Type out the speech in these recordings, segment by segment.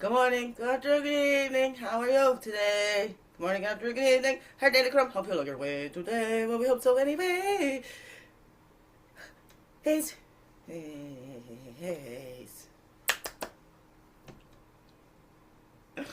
Good morning, good afternoon, good evening. How are you today? Good morning, good afternoon, good evening. Hi, Daily CRUMB. Hope you look your way today. Well, we hope so anyway. Haze. Haze. Good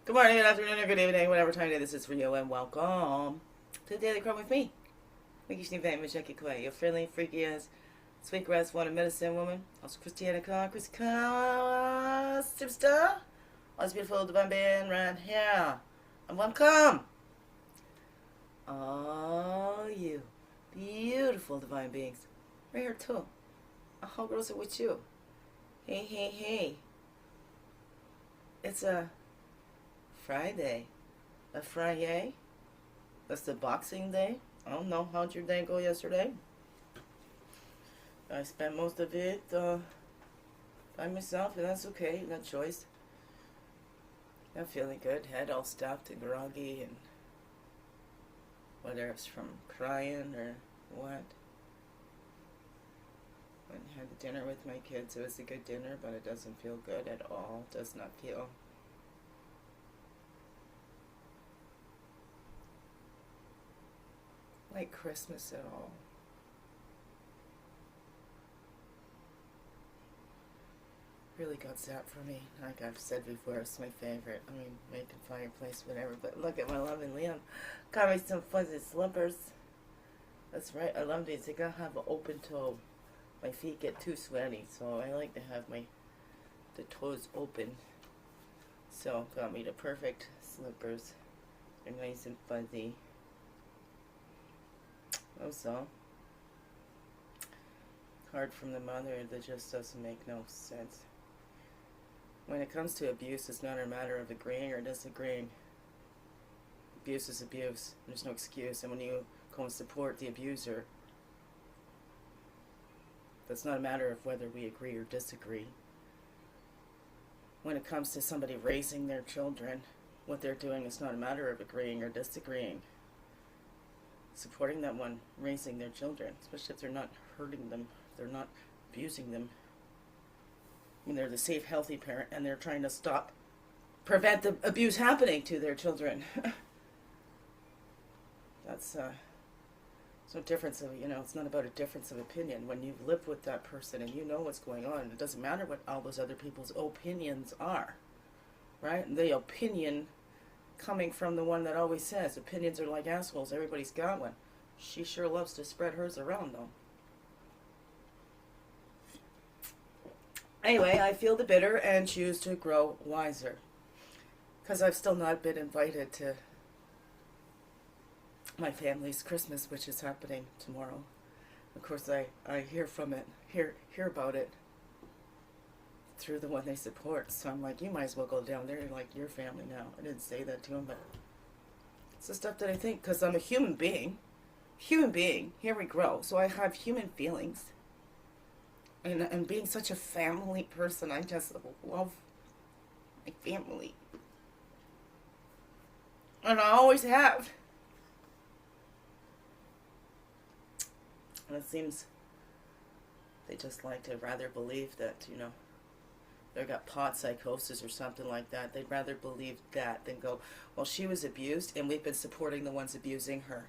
morning, good afternoon, or good evening, whatever time it is, this is for you, and welcome to the Daily CRUMB with me. iwishhewouldhavejusthitme, Jackie Clay, your friendly, freaky ass, sweet grass water medicine woman. Also Christiana Khan, Chris Khan, superstar. All this beautiful divine being right here. And welcome. All you beautiful divine beings. Right here too. How goes it with you? Hey, hey, hey. It's a Friday. A Friday? That's the Boxing Day. I don't know. How'd your day go yesterday? I spent most of it by myself, and that's okay. No choice. I'm feeling good. Head all stuffed and groggy, and whether it's from crying or what. Went and had dinner with my kids. It was a good dinner, but it doesn't feel good at all. Does not feel like Christmas at all. Really got zapped for me. Like I've said before, it's my favorite. I mean, making fireplace, whatever. But look at my lovely Liam. Got me some fuzzy slippers. That's right. I love these. They gotta have an open toe. My feet get too sweaty, so I like to have the toes open. So got me the perfect slippers. They're nice and fuzzy. Also, card from the mother that just doesn't make no sense. When it comes to abuse, it's not a matter of agreeing or disagreeing. Abuse is abuse. There's no excuse. And when you go and support the abuser, that's not a matter of whether we agree or disagree. When it comes to somebody raising their children, what they're doing is not a matter of agreeing or disagreeing. Supporting that one raising their children, especially if they're not hurting them, if they're not abusing them. I mean, they're the safe, healthy parent, and they're trying to prevent the abuse happening to their children. That's no difference of, it's not about a difference of opinion. When you've lived with that person and you know what's going on, it doesn't matter what all those other people's opinions are, right? And the opinion coming from the one that always says, opinions are like assholes, everybody's got one. She sure loves to spread hers around, though. Anyway, I feel the bitter and choose to grow wiser. Because I've still not been invited to my family's Christmas, which is happening tomorrow. Of course, I hear from it, hear about it through the one they support. So I'm like, you might as well go down there. You're like your family now. I didn't say that to him, but it's the stuff that I think, because I'm a human being. Human being, here we grow. So I have human feelings. And being such a family person, I just love my family. And I always have. And it seems they just like to rather believe that, they've got pot psychosis or something like that. They'd rather believe that than go, well, she was abused and we've been supporting the ones abusing her.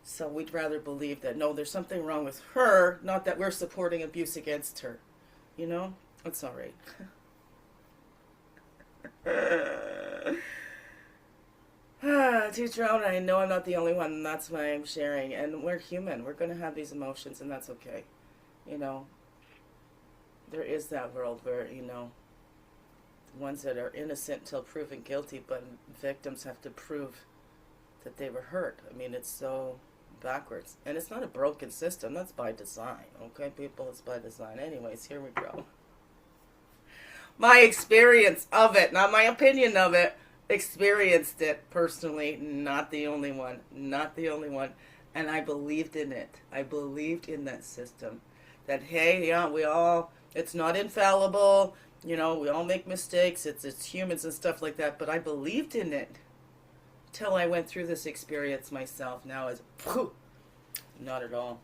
So we'd rather believe that, no, there's something wrong with her, not that we're supporting abuse against her. It's all right. Teach your own. I know I'm not the only one, and that's why I'm sharing. And we're human. We're going to have these emotions, and that's okay. There is that world where, the ones that are innocent till proven guilty, but victims have to prove that they were hurt. I mean, it's so backwards. And it's not a broken system. That's by design. Okay, people? It's by design. Anyways, here we go. My experience of it, not my opinion of it. Experienced it personally. Not the only one. Not the only one. And I believed in it. I believed in that system. That, hey, yeah, it's not infallible. We all make mistakes. It's humans and stuff like that. But I believed in it. Till I went through this experience myself. Now it's not at all.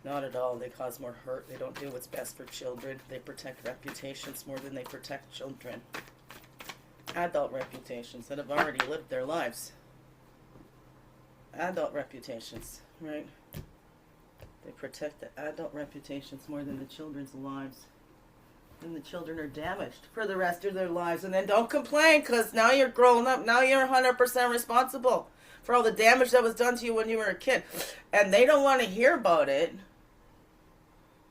Not at all. They cause more hurt. They don't do what's best for children. They protect reputations more than they protect children. Adult reputations that have already lived their lives. Adult reputations, right? They protect the adult reputations more than the children's lives. And the children are damaged for the rest of their lives. And then don't complain, because now you're grown up. Now you're 100% responsible for all the damage that was done to you when you were a kid. And they don't want to hear about it.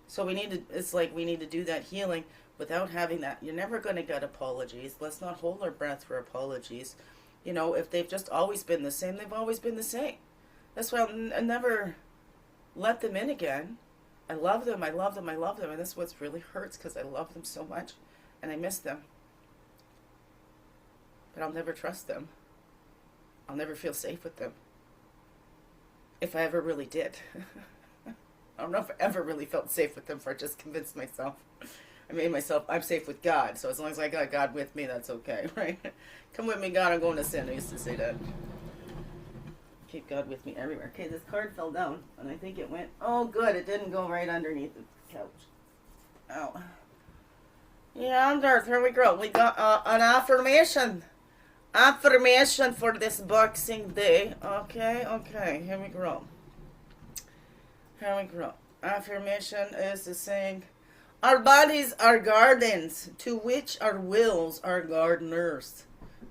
So it's like we need to do that healing without having that. You're never going to get apologies. Let's not hold our breath for apologies. You know, if they've just always been the same, they've always been the same. That's why I'll never let them in again. I love them, I love them, I love them. And that's what really hurts, because I love them so much. And I miss them. But I'll never trust them. I'll never feel safe with them. If I ever really did. I don't know if I ever really felt safe with them, for I just convinced myself. I made myself, I'm safe with God. So as long as I got God with me, that's okay, right? Come with me, God, I'm going to sin. I used to say that. Keep God with me everywhere. Okay, this card fell down, and I think it went, oh good, it didn't go right underneath the couch. Ow. Yeah, on earth, here we go. We got an affirmation. Affirmation for this Boxing Day. Okay, here we go. Here we go. Affirmation is the saying, our bodies are gardens, to which our wills are gardeners.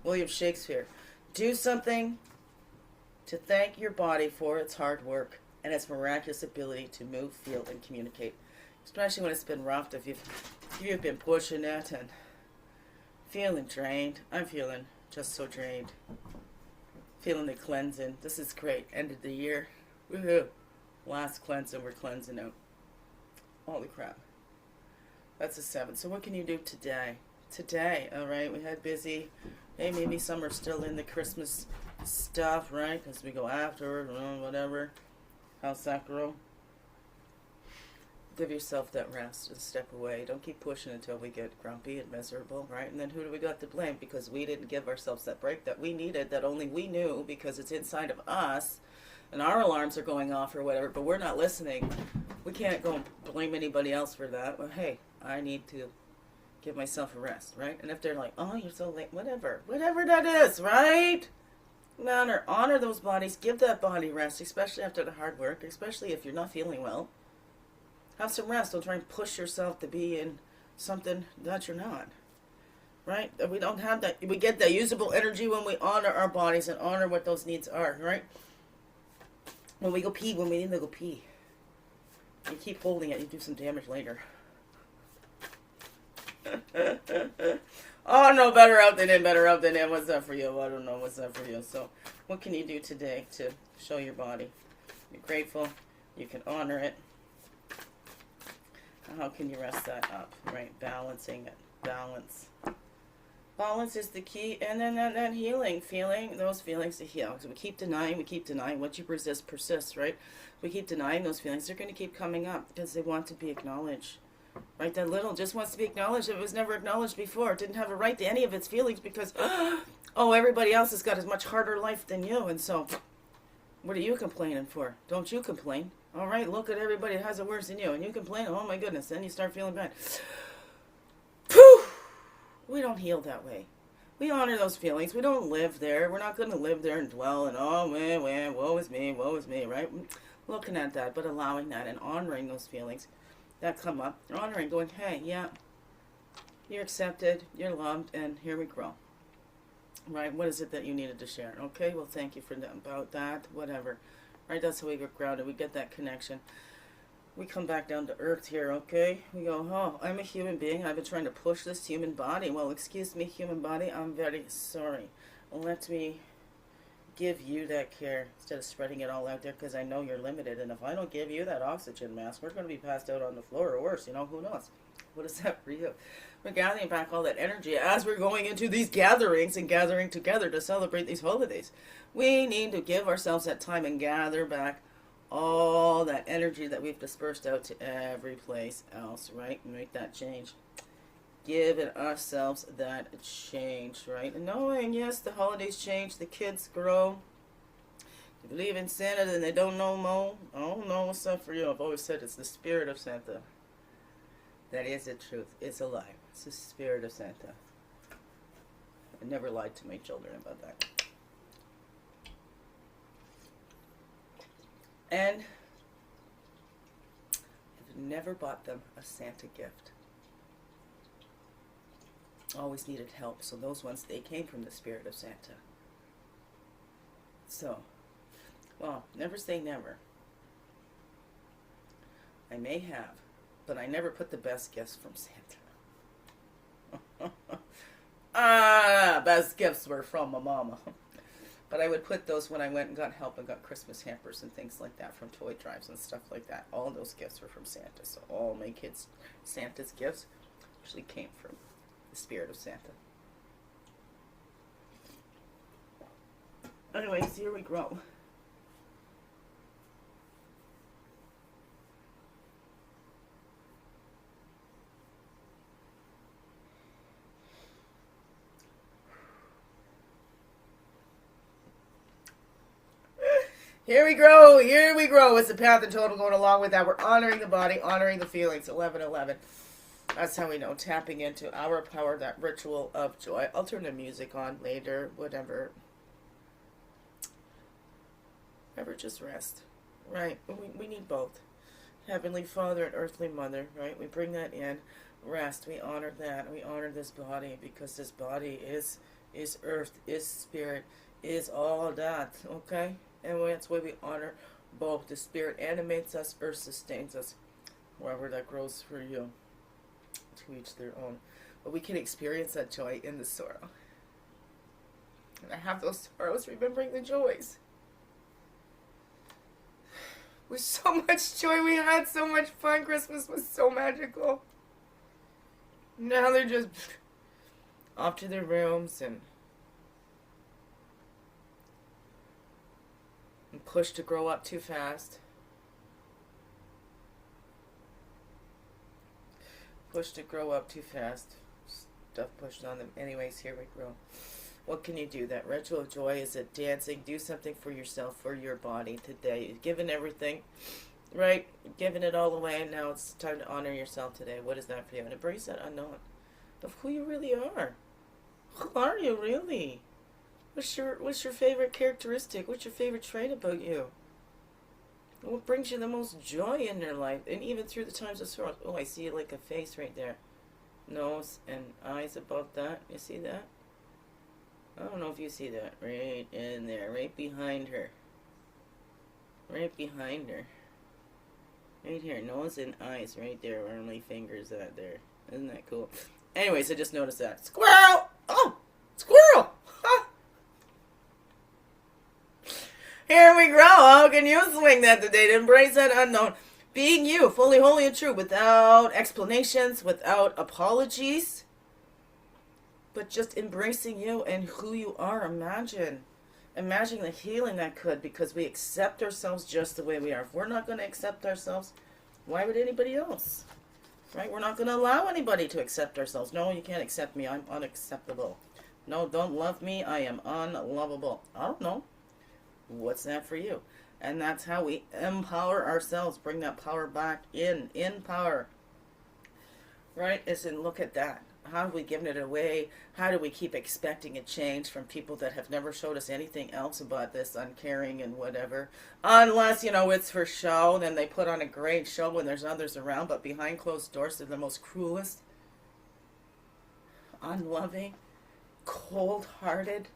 William Shakespeare. Do something to thank your body for its hard work and its miraculous ability to move, feel, and communicate. Especially when it's been rough, if you've been pushing it and feeling drained. I'm feeling just so drained. Feeling the cleansing. This is great. End of the year. Woohoo. Last cleansing, we're cleansing out. Holy crap. That's a 7. So what can you do today? Today, alright, we had busy. Hey, maybe some are still in the Christmas stuff, right? Because we go after, whatever. How's that grow? Give yourself that rest and step away. Don't keep pushing until we get grumpy and miserable, right? And then who do we got to blame? Because we didn't give ourselves that break that we needed, that only we knew, because it's inside of us. And our alarms are going off or whatever, but we're not listening. We can't go and blame anybody else for that. Well, hey, I need to give myself a rest, right? And if they're like, oh, you're so late, whatever that is, right? Honor those bodies. Give that body rest, especially after the hard work, especially if you're not feeling well. Have some rest. Don't try and push yourself to be in something that you're not, right? We don't have that. We get that usable energy when we honor our bodies and honor what those needs are, right? When we go pee, when we need to go pee. You keep holding it, you do some damage later. Oh, no, better out than in, better out than in. What's that for you? I don't know what's that for you. So, what can you do today to show your body? You're grateful. You can honor it. How can you rest that up? Right? Balancing it. Balance. Balance is the key. And then healing. Feeling those feelings to heal. So we keep denying. What you resist persists, right? We keep denying those feelings. They're going to keep coming up because they want to be acknowledged. Right? That little just wants to be acknowledged. It was never acknowledged before. It didn't have a right to any of its feelings because, oh, everybody else has got a much harder life than you. And so, what are you complaining for? Don't you complain. All right, look at everybody that has it worse than you. And you complain, oh my goodness, then you start feeling bad. Whew! We don't heal that way. We honor those feelings. We don't live there. We're not going to live there and dwell and, oh, man, woe is me, right? Looking at that, but allowing that and honoring those feelings that come up. Honoring, going, hey, yeah, you're accepted, you're loved, and here we grow. Right? What is it that you needed to share? Okay, well, thank you for that, about that, whatever. Right? That's how we get grounded. We get that connection. We come back down to earth here, okay? We go, oh, I'm a human being. I've been trying to push this human body. Well, excuse me, human body, I'm very sorry. Let me give you that care instead of spreading it all out there because I know you're limited. And if I don't give you that oxygen mask, we're going to be passed out on the floor or worse. You know, who knows? What is that for you? We're gathering back all that energy as we're going into these gatherings and gathering together to celebrate these holidays. We need to give ourselves that time and gather back all that energy that we've dispersed out to every place else, right? And make that change. Giving ourselves that change, right? And knowing, yes, the holidays change, the kids grow, You believe in Santa, then they don't know Mo. I don't know what's up for you. I've always said it's the spirit of Santa. That is the truth. It's a lie. It's the spirit of Santa. I never lied to my children about that. And I've never bought them a Santa gift. Always needed help, so those ones, they came from the spirit of Santa. So, well, never say never. I may have, but I never put the best gifts from Santa. Best gifts were from my mama. But I would put those when I went and got help and got Christmas hampers and things like that from toy drives and stuff like that. All those gifts were from Santa. So all my kids' Santa's gifts actually came from the spirit of Santa. Anyways, here we go. Here we grow, here we grow. It's the Path Totem going along with that. We're honoring the body, honoring the feelings. 11:11. That's how we know. Tapping into our power, that ritual of joy. I'll turn the music on later, whatever. Ever just rest. Right? We need both. Heavenly Father and Earthly Mother, right? We bring that in. Rest. We honor that. We honor this body because this body is earth, is spirit, is all that. Okay? And that's why we honor both. The spirit animates us, earth sustains us. However that grows for you. To each their own. But we can experience that joy in the sorrow. And I have those sorrows remembering the joys. With so much joy, we had so much fun. Christmas was so magical. Now they're just off to their rooms and pushed to grow up too fast. Pushed to grow up too fast. Stuff pushed on them. Anyways, here we grow. What can you do? That ritual of joy is it dancing. Do something for yourself, for your body today. You've given everything, right? Giving it all away. Now it's time to honor yourself today. What is that for you? And embrace that unknown of who you really are. Who are you really? What's your favorite characteristic? What's your favorite trait about you? What brings you the most joy in your life? And even through the times of sorrow. Oh, I see like a face right there. Nose and eyes above that. You see that? I don't know if you see that. Right in there. Right behind her. Right behind her. Right here. Nose and eyes right there where my fingers at there. Isn't that cool? Anyways, I just noticed that. Squirrel! Oh! Squirrel! Ha! Here we grow. How can you swing that today to embrace that unknown? Being you, fully, holy, and true, without explanations, without apologies, but just embracing you and who you are. Imagine the healing that could, because we accept ourselves just the way we are. If we're not going to accept ourselves, why would anybody else? Right? We're not going to allow anybody to accept ourselves. No, you can't accept me. I'm unacceptable. No, don't love me. I am unlovable. I don't know. What's that for you? And that's how we empower ourselves. Bring that power back in power. Right? Is in look at that. How have we given it away? How do we keep expecting a change from people that have never showed us anything else about this uncaring and whatever? Unless, it's for show, then they put on a great show when there's others around, but behind closed doors they're the most cruelest, unloving, cold-hearted,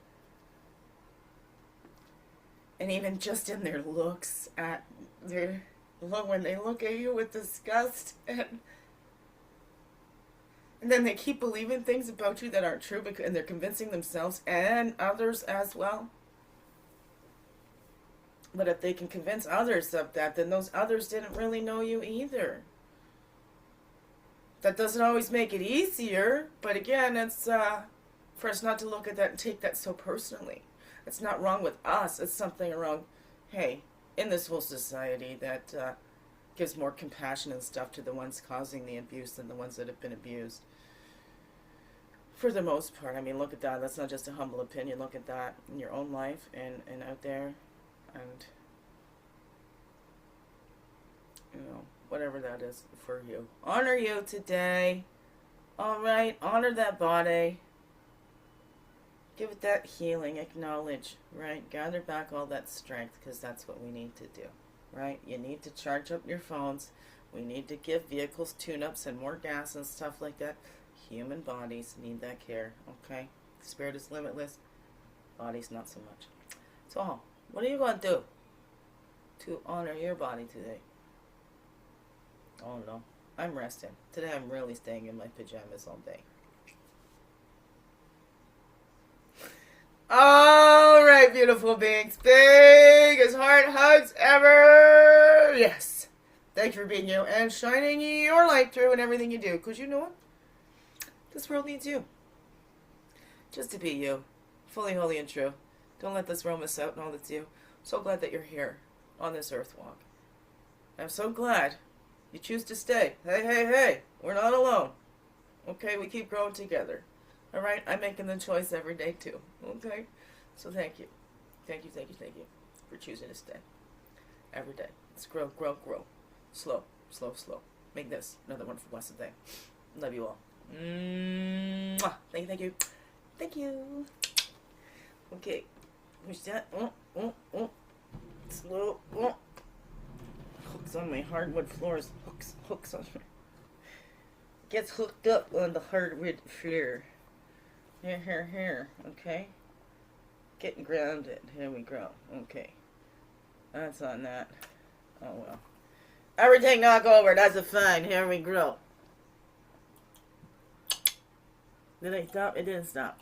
and even just in their looks at their look, when they look at you with disgust, and then they keep believing things about you that aren't true, and they're convincing themselves and others as well. But if they can convince others of that, then those others didn't really know you either. That doesn't always make it easier, but again, it's for us not to look at that and take that so personally. It's not wrong with us. It's something wrong, hey, in this whole society that gives more compassion and stuff to the ones causing the abuse than the ones that have been abused. For the most part. I mean, look at that. That's not just a humble opinion. Look at that in your own life and out there. And, you know, whatever that is for you. Honor you today. All right, honor that body. Give it that healing, acknowledge, right? Gather back all that strength, because that's what we need to do, right? You need to charge up your phones. We need to give vehicles tune-ups and more gas and stuff like that. Human bodies need that care, okay? Spirit is limitless. Body's not so much. So, what are you going to do to honor your body today? Oh, no. I'm resting. Today I'm really staying in my pajamas all day. All right, beautiful beings. Biggest heart hugs ever. Yes. Thank you for being you and shining your light through in everything you do. Because you know what? This world needs you. Just to be you. Fully, holy, and true. Don't let this world miss out on all that's you. So glad that you're here on this earth walk. I'm so glad you choose to stay. Hey, hey, hey. We're not alone. Okay, we keep growing together. All right, I'm making the choice every day too. Okay, so thank you. Thank you, thank you, thank you for choosing to stay every day. Let's grow, grow, grow. Slow, slow, slow. Make this another wonderful, blessed day. Love you all. Mwah. Thank you, thank you. Thank you. Okay, push that. Slow. Hooks on my hardwood floors. Hooks on my... Gets hooked up on the hardwood floor. Here. Okay. Getting grounded. Here we go. Okay. That's on that. Oh, well. Everything knock over. That's a fine. Here we go. Did I stop? It didn't stop.